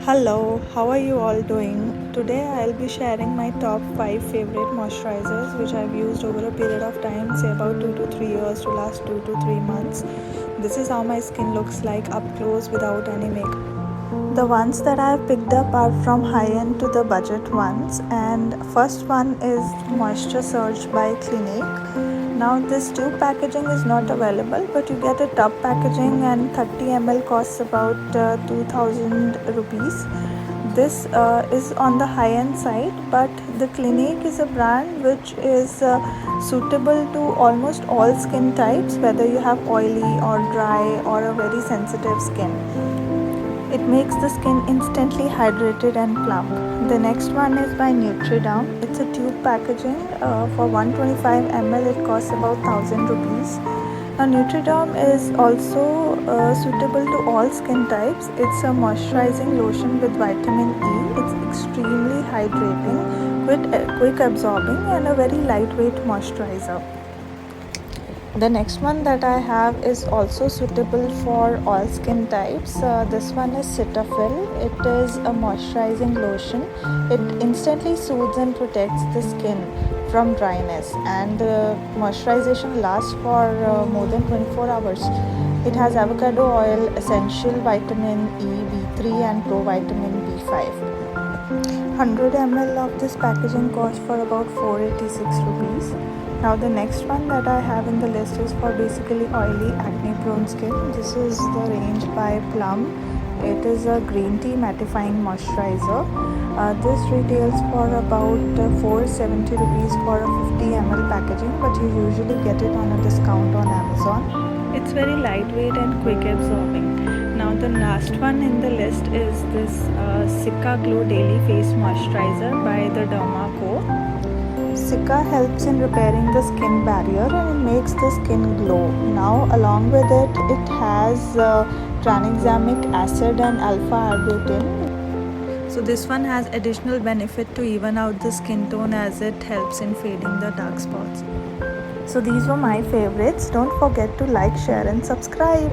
Hello, how are you all doing? Today I'll be sharing my top 5 favorite moisturizers which I've used over a period of time, say about 2 to 3 years to last 2 to 3 months. This is how my skin looks like up close without any makeup. The ones that I've picked up are from high-end to the budget ones, and first one is Moisture Surge by Clinique. Now this tube packaging is not available, but you get a tub packaging and 30 ml costs about 2000 rupees. This is on the high-end side, but the Clinique is a brand which is suitable to almost all skin types, whether you have oily or dry or a very sensitive skin. It makes the skin instantly hydrated and plump. The next one is by Nutri Down. It's a tube packaging. For 125 ml it costs about 1000 rupees. Now Nutri Down is also suitable to all skin types. It's a moisturizing lotion with vitamin E. It's extremely hydrating, quick absorbing, and a very lightweight moisturizer. The next one that I have is also suitable for all skin types. This one is Cetaphil. It is a moisturizing lotion. It instantly soothes and protects the skin from dryness, and the moisturization lasts for more than 24 hours. It has avocado oil, essential vitamin E, B3 and provitamin B5. 100 ml of this packaging costs for about 486 rupees. Now the next one that I have in the list is for basically oily acne-prone skin. This is the range by Plum. It is a green tea mattifying moisturizer. This retails for about 470 rupees for a 50 ml packaging, but you usually get it on a discount on Amazon. It's very lightweight and quick absorbing. Now the last one in the list is this Cica-Glow Daily Face Moisturizer by the Derma. Cica helps in repairing the skin barrier and it makes the skin glow. Now along with it, it has Tranexamic acid and alpha arbutin. So this one has additional benefit to even out the skin tone as it helps in fading the dark spots. So these were my favorites. Don't forget to like, share and subscribe.